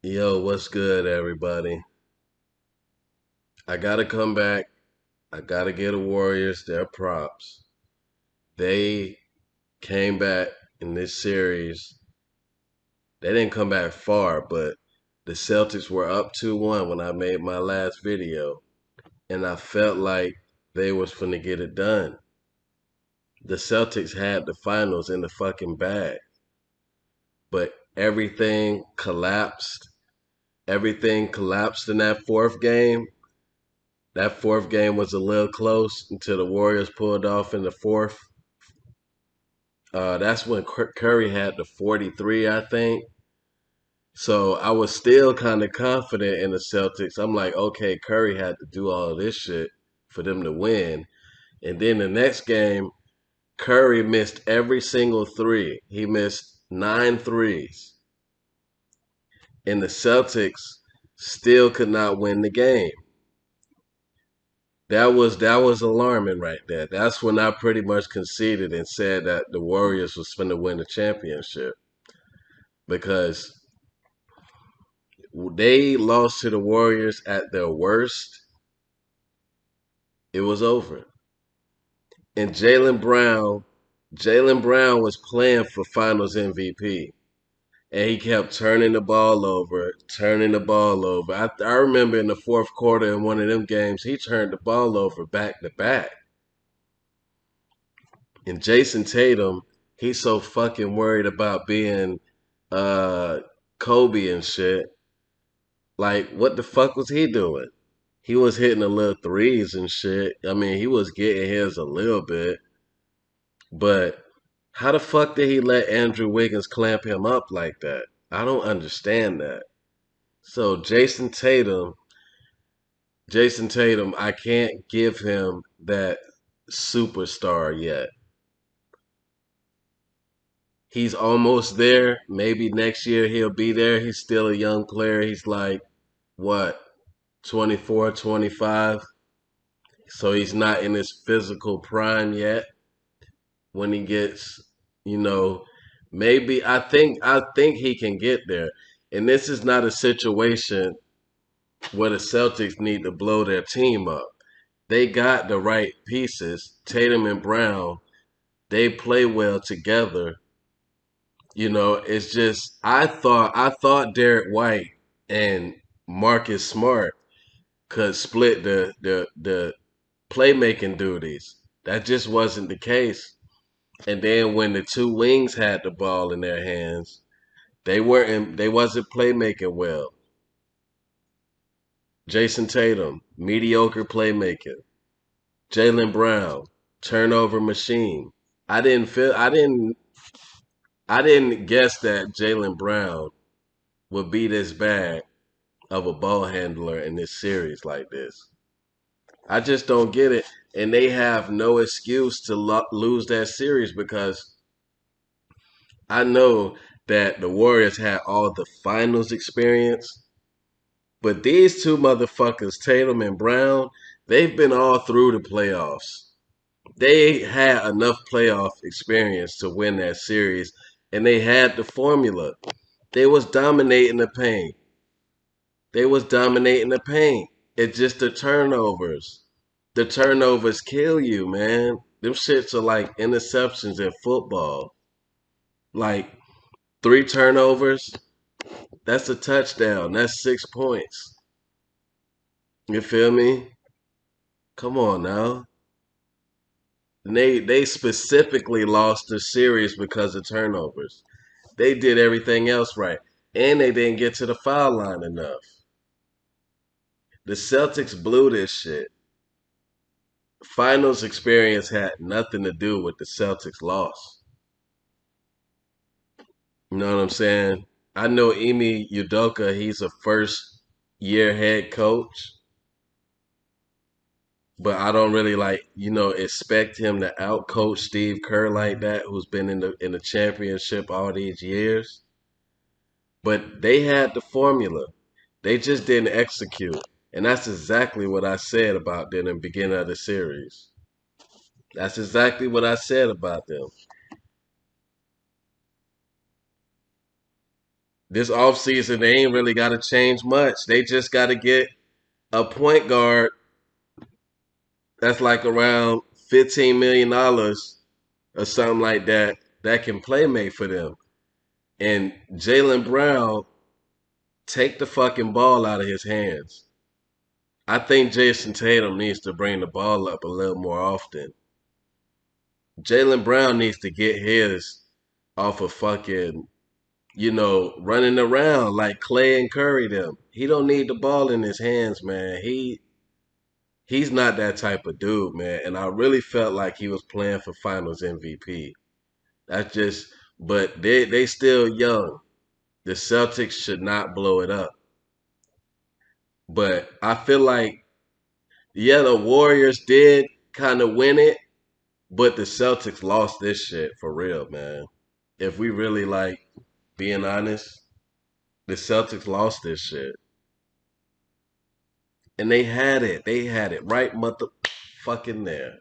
Yo, what's good, everybody? I gotta come back. I gotta get the Warriors their props. They came back in this series. They didn't come back far, but the Celtics were up 2-1 when I made my last video, and I felt like they was finna get it done. The Celtics had the finals in the fucking bag, but everything collapsed. Everything collapsed in that fourth game. That fourth game was a little close until the Warriors pulled off in the fourth. That's when Curry had the 43, I think. So I was still kind of confident in the Celtics. I'm like, okay, Curry had to do all of this shit for them to win. And then the next game, Curry missed every single three. He missed 9 threes. And the Celtics still could not win the game. That was alarming right there. That's when I pretty much conceded and said that the Warriors was going to win the championship because they lost to the Warriors at their worst. It was over. And Jalen Brown was playing for Finals MVP, and he kept turning the ball over, turning the ball over. I remember in the fourth quarter in one of them games, he turned the ball over back to back. And Jason Tatum, he's so fucking worried about being uh Kobe and shit. Like, what the fuck was he doing? He was hitting the little threes and shit. I mean, he was getting his a little bit, but how the fuck did he let Andrew Wiggins clamp him up like that? I don't understand that. So Jason Tatum, I can't give him that superstar yet. He's almost there. Maybe next year he'll be there. He's still a young player. He's like, what, 24, 25? So he's not in his physical prime yet. When he gets, you know, maybe I think he can get there. And this is not a situation where the Celtics need to blow their team up. They got the right pieces. Tatum and Brown, they play well together. It's just I thought Derek White and Marcus Smart could split the playmaking duties. That just wasn't the case. And then when the two wings had the ball in their hands, they wasn't playmaking well. Jason Tatum, mediocre playmaking. Jalen Brown, turnover machine. I didn't guess that Jalen Brown would be this bad of a ball handler in this series like this. I just don't get it. And they have no excuse to lose that series because I know that the Warriors had all the finals experience, but these two motherfuckers, Tatum and Brown, they've been all through the playoffs. They had enough playoff experience to win that series, and they had the formula. They was dominating the paint. They was dominating the paint. It's just the turnovers. The turnovers kill you, man. Them shits are like interceptions in football. Like 3 turnovers, that's a touchdown. That's 6 points. You feel me? Come on now. And they specifically lost the series because of turnovers. They did everything else right. And they didn't get to the foul line enough. The Celtics blew this shit. Finals experience had nothing to do with the Celtics loss. You know what I'm saying? I know Emi Udoka, he's a first year head coach, but I don't really expect him to outcoach Steve Kerr like that, who's been in the championship all these years. But they had the formula. They just didn't execute. And that's exactly what I said about them in the beginning of the series. That's exactly what I said about them. This offseason, they ain't really got to change much. They just got to get a point guard that's like around $15 million or something like that that can play make for them. And Jalen Brown take the fucking ball out of his hands. I think Jason Tatum needs to bring the ball up a little more often. Jalen Brown needs to get his off of fucking, running around like Clay and Curry them. He don't need the ball in his hands, man. He's not that type of dude, man. And I really felt like he was playing for Finals MVP. That's just, but they still young. The Celtics should not blow it up. But I feel like, yeah, the Warriors did kind of win it, but the Celtics lost this shit for real, man. If we really like being honest, the Celtics lost this shit. And they had it. They had it right motherfucking there.